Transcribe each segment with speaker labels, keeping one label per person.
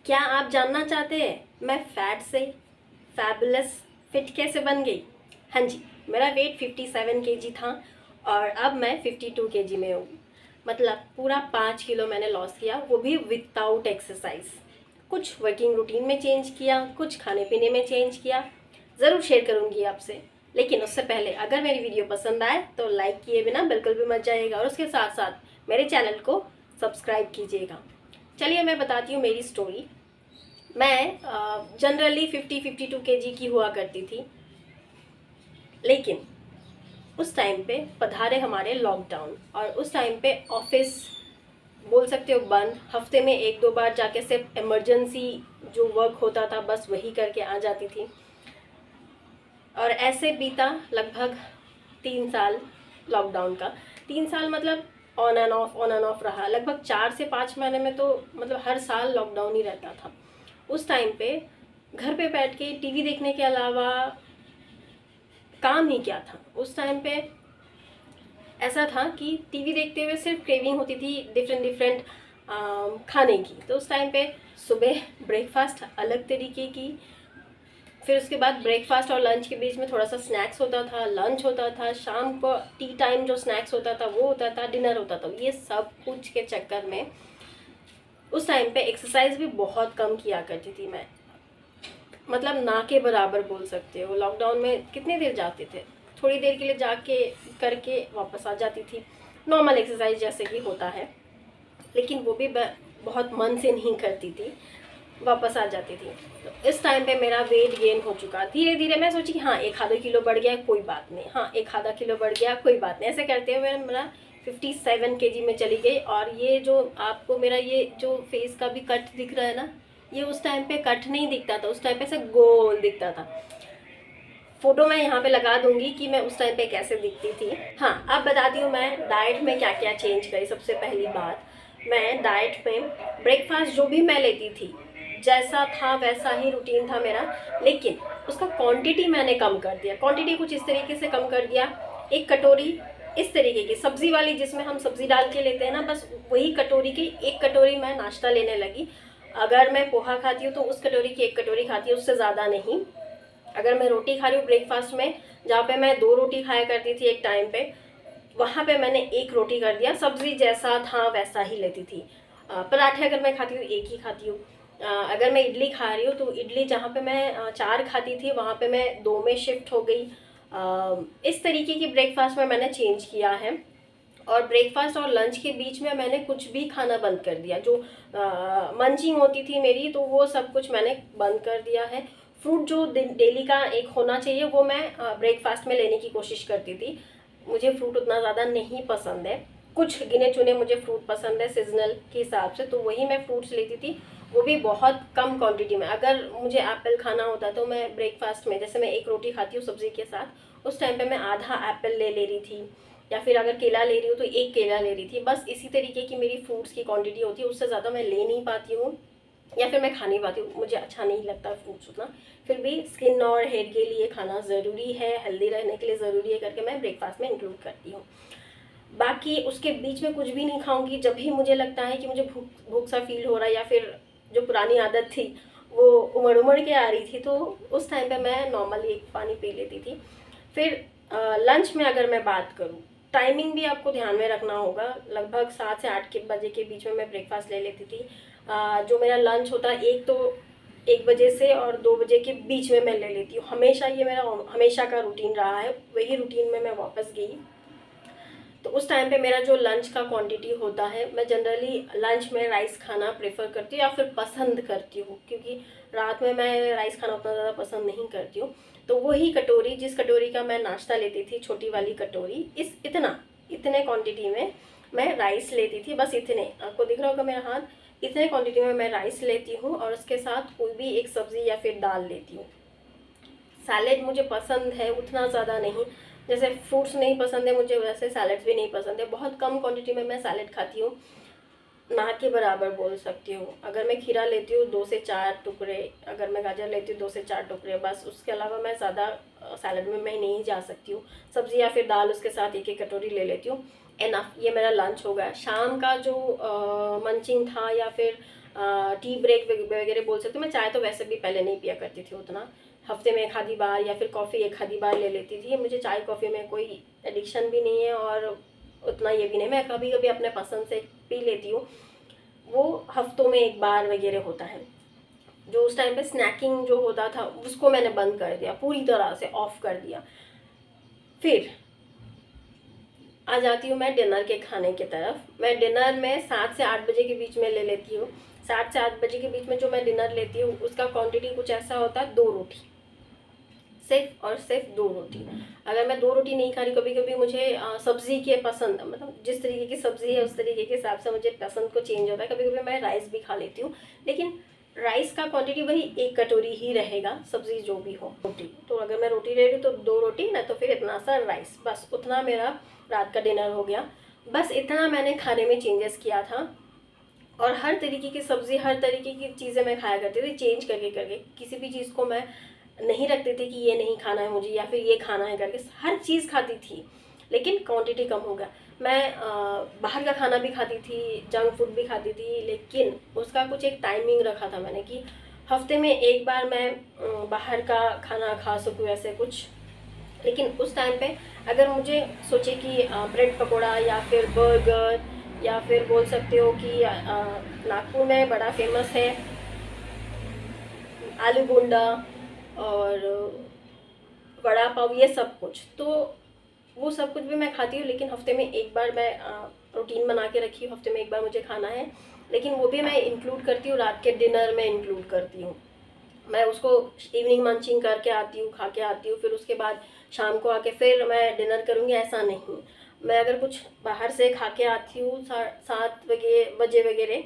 Speaker 1: क्या आप जानना चाहते हैं मैं फैट से फैबुलस फिट कैसे बन गई? हाँ जी, मेरा वेट 57 केजी था और अब मैं 52 केजी में हूँ। मतलब पूरा 5 किलो मैंने लॉस किया, वो भी विदाउट एक्सरसाइज। कुछ वर्किंग रूटीन में चेंज किया, कुछ खाने पीने में चेंज किया, ज़रूर शेयर करूँगी आपसे। लेकिन उससे पहले अगर मेरी वीडियो पसंद आए तो लाइक किए बिना बिल्कुल भी मत जाइएगा और उसके साथ साथ मेरे चैनल को सब्सक्राइब कीजिएगा। चलिए मैं बताती हूँ मेरी स्टोरी। मैं जनरली 52 केजी की हुआ करती थी, लेकिन उस टाइम पे पधारे हमारे लॉकडाउन और उस टाइम पे ऑफिस बोल सकते हो बंद। हफ्ते में एक दो बार जाके सिर्फ इमरजेंसी जो वर्क होता था बस वही करके आ जाती थी। और ऐसे बीता लगभग 3 साल लॉकडाउन का। 3 साल मतलब ऑन एंड ऑफ रहा। लगभग 4 से 5 महीने में तो मतलब हर साल लॉकडाउन ही रहता था। उस टाइम पे घर पे बैठ के टीवी देखने के अलावा काम ही क्या था। उस टाइम पे ऐसा था कि टीवी देखते हुए सिर्फ क्रेविंग होती थी डिफरेंट डिफरेंट खाने की। तो उस टाइम पे सुबह ब्रेकफास्ट अलग तरीके की, फिर उसके बाद ब्रेकफास्ट और लंच के बीच में थोड़ा सा स्नैक्स होता था, लंच होता था, शाम को टी टाइम जो स्नैक्स होता था वो होता था, डिनर होता था। ये सब कुछ के चक्कर में उस टाइम पे एक्सरसाइज भी बहुत कम किया करती थी मैं। मतलब ना के बराबर बोल सकते हो। लॉकडाउन में कितनी देर जाते थे, थोड़ी देर के लिए जाके करके वापस आ जाती थी, नॉर्मल एक्सरसाइज जैसे कि होता है। लेकिन वो भी बहुत मन से नहीं करती थी, वापस आ जाती थी। तो इस टाइम पे मेरा वेट गेन हो चुका। धीरे धीरे मैं सोची कि हाँ 1 आधा किलो बढ़ गया कोई बात नहीं, हाँ 1 आधा किलो बढ़ गया कोई बात नहीं। ऐसे करते हुए मेरा 57 केजी में चली गई। और ये जो आपको मेरा ये जो फेस का भी कट दिख रहा है ना, ये उस टाइम पे कट नहीं दिखता था, उस टाइम पे ऐसे गोल दिखता था। फोटो मैं यहाँ पे लगा दूंगी कि मैं उस टाइम पे कैसे दिखती थी। हाँ, अब बताती हूँ मैं डाइट में क्या क्या चेंज करी। सबसे पहली बात, मैं डाइट में ब्रेकफास्ट जो भी मैं लेती थी जैसा था वैसा ही रूटीन था मेरा, लेकिन उसका क्वांटिटी मैंने कम कर दिया। क्वांटिटी कुछ इस तरीके से कम कर दिया, 1 कटोरी इस तरीके की सब्जी वाली जिसमें हम सब्जी डाल के लेते हैं ना, बस वही कटोरी की 1 कटोरी मैं नाश्ता लेने लगी। अगर मैं पोहा खाती हूँ तो उस कटोरी की 1 कटोरी खाती हूँ, उससे ज़्यादा नहीं। अगर मैं रोटी खा रही हूँ ब्रेकफास्ट में, जहाँ पे मैं 2 रोटी खाया करती थी एक टाइम पे, वहाँ पे मैंने 1 रोटी कर दिया। सब्जी जैसा था वैसा ही लेती थी। पराठे अगर मैं खाती हूँ 1 ही खाती हूँ। अगर मैं इडली खा रही हूँ तो इडली जहाँ पे मैं 4 खाती थी वहाँ पे मैं 2 में शिफ्ट हो गई। इस तरीके की ब्रेकफास्ट में मैंने चेंज किया है। और ब्रेकफास्ट और लंच के बीच में मैंने कुछ भी खाना बंद कर दिया। जो मंचिंग होती थी मेरी तो वो सब कुछ मैंने बंद कर दिया है। फ्रूट जो डेली का एक होना चाहिए वो मैं ब्रेकफास्ट में लेने की कोशिश करती थी। मुझे फ्रूट उतना ज़्यादा नहीं पसंद है, कुछ गिने चुने मुझे फ्रूट पसंद है सीजनल के हिसाब से, तो वही मैं फ्रूट्स लेती थी, वो भी बहुत कम क्वांटिटी में। अगर मुझे एप्पल खाना होता तो मैं ब्रेकफास्ट में, जैसे मैं 1 रोटी खाती हूँ सब्जी के साथ, उस टाइम पे मैं आधा एप्पल ले रही थी। या फिर अगर केला ले रही हूँ तो 1 केला ले रही थी। बस इसी तरीके की मेरी फ्रूट्स की क्वांटिटी होती है, उससे ज़्यादा मैं ले नहीं पाती हूँ या फिर मैं खा नहीं पाती हूँ। मुझे अच्छा नहीं लगता फ्रूट्स उतना। फिर भी स्किन और हेयर के लिए खाना ज़रूरी है, हेल्दी रहने के लिए ज़रूरी है करके मैं ब्रेकफास्ट में इंक्लूड करती हूँ। बाकी उसके बीच में कुछ भी नहीं खाऊंगी। जब भी मुझे लगता है कि मुझे भूख भूख सा फील हो रहा है या फिर जो पुरानी आदत थी वो उमड़ उमड़ के आ रही थी, तो उस टाइम पे मैं नॉर्मली एक पानी पी लेती थी। फिर लंच में अगर मैं बात करूँ, टाइमिंग भी आपको ध्यान में रखना होगा। लगभग 7 से 8 के बजे के बीच में मैं ब्रेकफास्ट ले लेती थी। जो मेरा लंच होता है 1 बजे से और 2 बजे के बीच में मैं ले लेती हूँ। हमेशा ये मेरा हमेशा का रूटीन रहा है, वही रूटीन में मैं वापस गई। तो उस टाइम पे मेरा जो लंच का क्वांटिटी होता है, मैं जनरली लंच में राइस खाना प्रेफर करती हूँ या फिर पसंद करती हूँ, क्योंकि रात में मैं राइस खाना उतना ज़्यादा पसंद नहीं करती हूँ। तो वही कटोरी, जिस कटोरी का मैं नाश्ता लेती थी, छोटी वाली कटोरी, इतने क्वांटिटी में मैं राइस लेती थी। बस इतने, आपको दिख रहा होगा मेरा हाथ, इतने क्वांटिटी में मैं राइस लेती हूँ और उसके साथ कोई भी एक सब्ज़ी या फिर दाल लेती हूँ। सैलेड मुझे पसंद है, उतना ज़्यादा नहीं। जैसे फ्रूट्स नहीं पसंद है मुझे, वैसे सैलेड्स भी नहीं पसंद है। बहुत कम क्वांटिटी में मैं सैलेड खाती हूँ, ना के बराबर बोल सकती हूँ। अगर मैं खीरा लेती हूँ 2 से 4 टुकड़े, अगर मैं गाजर लेती हूँ 2 से 4 टुकड़े, बस। उसके अलावा मैं ज़्यादा सैलेड में मैं नहीं जा सकती हूँ। सब्ज़ी या फिर दाल उसके साथ 1 1 कटोरी ले लेती हूँ, एनफ। ये मेरा लंच हो गया। शाम का जो मंचिंग था या फिर टी ब्रेक वगैरह बोल सकते हो। मैं चाय तो वैसे भी पहले नहीं पिया करती थी उतना, हफ्ते में एक आधी बार या फिर कॉफ़ी एक आधी बार ले लेती थी। मुझे चाय कॉफ़ी में कोई एडिक्शन भी नहीं है और उतना ये भी नहीं, मैं कभी कभी अपने पसंद से पी लेती हूँ, वो हफ्तों में एक बार वगैरह होता है। जो उस टाइम पे स्नैकिंग जो होता था उसको मैंने बंद कर दिया, पूरी तरह से ऑफ कर दिया। फिर आ जाती हूँ मैं डिनर के खाने की तरफ। मैं डिनर में 7 से 8 बजे के बीच में ले लेती हूँ। 7 से 8 बजे के बीच में जो मैं डिनर लेती हूँ उसका क्वांटिटी कुछ ऐसा होता है, 2 रोटी, सिर्फ और सिर्फ 2 रोटी। अगर मैं 2 रोटी नहीं खा रही, कभी कभी मुझे सब्ज़ी के पसंद, मतलब जिस तरीके की सब्ज़ी है उस तरीके के हिसाब से मुझे पसंद को चेंज होता है। कभी कभी मैं राइस भी खा लेती हूँ, लेकिन राइस का क्वांटिटी वही 1 कटोरी ही रहेगा, सब्ज़ी जो भी हो। रोटी तो अगर मैं रोटी ले रही हूँ तो 2 रोटी, ना तो फिर इतना सा राइस, बस उतना मेरा रात का डिनर हो गया। बस इतना मैंने खाने में चेंजेस किया था। और हर तरीके की सब्ज़ी, हर तरीके की चीज़ें मैं खाया करती थी, चेंज करके करके। किसी भी चीज़ को मैं नहीं रखती थी कि ये नहीं खाना है मुझे या फिर ये खाना है करके, हर चीज़ खाती थी, लेकिन क्वांटिटी कम हो गया। मैं बाहर का खाना भी खाती थी, जंक फूड भी खाती थी, लेकिन उसका कुछ एक टाइमिंग रखा था मैंने कि हफ्ते में एक बार मैं बाहर का खाना खा सकूँ, ऐसे कुछ। लेकिन उस टाइम पे अगर मुझे सोचे कि ब्रेड पकोड़ा या फिर बर्गर, या फिर बोल सकते हो कि नागपुर में बड़ा फेमस है आलू बोंडा और वड़ा पाव, ये सब कुछ, तो वो सब कुछ भी मैं खाती हूँ। लेकिन हफ्ते में एक बार मैं रूटीन बना के रखी हूँ, हफ्ते में एक बार मुझे खाना है, लेकिन वो भी मैं इंक्लूड करती हूँ, रात के डिनर में इंक्लूड करती हूँ। मैं उसको इवनिंग मंचिंग करके आती हूँ, खा के आती हूँ, फिर उसके बाद शाम को आके फिर मैं डिनर करूँगी, ऐसा नहीं। मैं अगर कुछ बाहर से खा के आती हूँ 7 बजे वगैरह,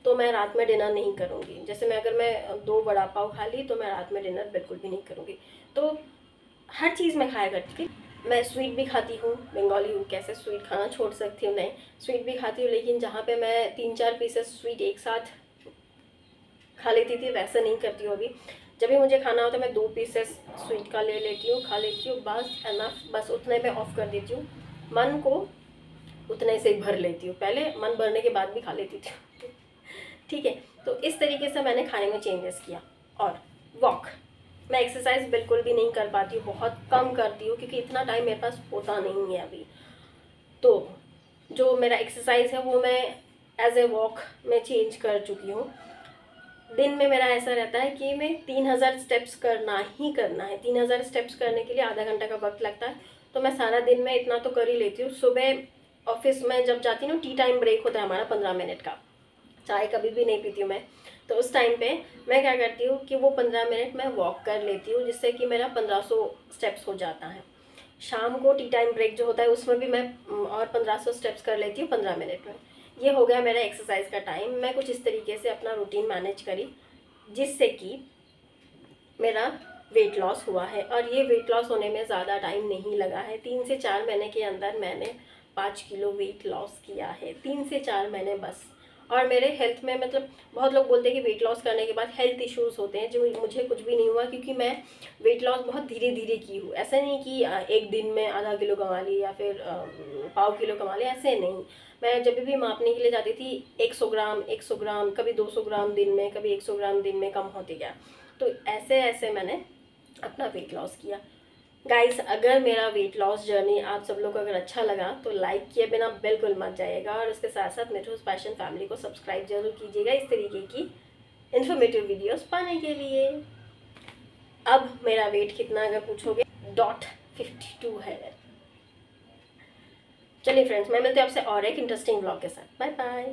Speaker 1: तो मैं रात में डिनर नहीं करूँगी। जैसे मैं अगर मैं 2 वड़ा पाव खा ली तो मैं रात में डिनर बिल्कुल भी नहीं करूँगी। तो हर चीज़ मैं खाया करती थी। मैं स्वीट भी खाती हूँ, बंगाली हूँ, कैसे स्वीट खाना छोड़ सकती हूँ, नहीं स्वीट भी खाती हूँ, लेकिन जहाँ पे मैं 3-4 पीसेस स्वीट एक साथ खा लेती थी वैसे नहीं करती हूँ अभी। जब भी मुझे खाना होता है मैं 2 पीसेस स्वीट का ले लेती हूँ, खा लेती हूँ, बस एनफ, बस उतने में ऑफ कर देती हूँ। मन को उतने से ही भर लेती हूँ, पहले मन भरने के बाद भी खा लेती थी। ठीक है, तो इस तरीके से मैंने खाने में चेंजेस किया। और वॉक, मैं एक्सरसाइज बिल्कुल भी नहीं कर पाती हूँ, बहुत कम करती हूँ, क्योंकि इतना टाइम मेरे पास होता नहीं है अभी। तो जो मेरा एक्सरसाइज है वो मैं एज ए वॉक में चेंज कर चुकी हूँ। दिन में मेरा ऐसा रहता है कि मैं 3000 स्टेप्स करना ही करना है। 3000 स्टेप्स करने के लिए आधा घंटा का वक्त लगता है, तो मैं सारा दिन में इतना तो कर ही लेती हूँ। सुबह ऑफिस में जब जाती हूँ, टी टाइम ब्रेक होता है हमारा 15 मिनट का, चाय कभी भी नहीं पीती हूँ मैं, तो उस टाइम पे मैं क्या करती हूँ कि वो 15 मिनट मैं वॉक कर लेती हूँ, जिससे कि मेरा 1500 स्टेप्स हो जाता है। शाम को टी टाइम ब्रेक जो होता है उसमें भी मैं और 1500 स्टेप्स कर लेती हूँ 15 मिनट में। ये हो गया मेरा एक्सरसाइज का टाइम। मैं कुछ इस तरीके से अपना रूटीन मैनेज करी, जिससे कि मेरा वेट लॉस हुआ है। और ये वेट लॉस होने में ज़्यादा टाइम नहीं लगा है, 3 से 4 महीने के अंदर मैंने 5 किलो वेट लॉस किया है, 3 से 4 महीने बस। और मेरे हेल्थ में, मतलब बहुत लोग बोलते हैं कि वेट लॉस करने के बाद हेल्थ इश्यूज़ होते हैं, जो मुझे कुछ भी नहीं हुआ, क्योंकि मैं वेट लॉस बहुत धीरे धीरे की हूँ। ऐसा नहीं कि एक दिन में आधा किलो कमा ली या फिर पाव किलो कमा लिया, ऐसे नहीं। मैं जब भी मापने के लिए जाती थी 100 ग्राम 100 ग्राम, कभी 200 ग्राम दिन में, कभी 100 ग्राम दिन में कम होते गया। तो ऐसे ऐसे मैंने अपना वेट लॉस किया। गाइस, अगर मेरा वेट लॉस जर्नी आप सब लोग को अगर अच्छा लगा तो लाइक किए बिना बिल्कुल मत जाइएगा, और उसके साथ साथ मिठूस पैशन फैमिली को सब्सक्राइब जरूर कीजिएगा इस तरीके की इन्फॉर्मेटिव वीडियोस पाने के लिए। अब मेरा वेट कितना अगर पूछोगे, .52 है। चलिए फ्रेंड्स, मैं मिलती हूँ आपसे और एक इंटरेस्टिंग ब्लॉग के साथ। Bye bye.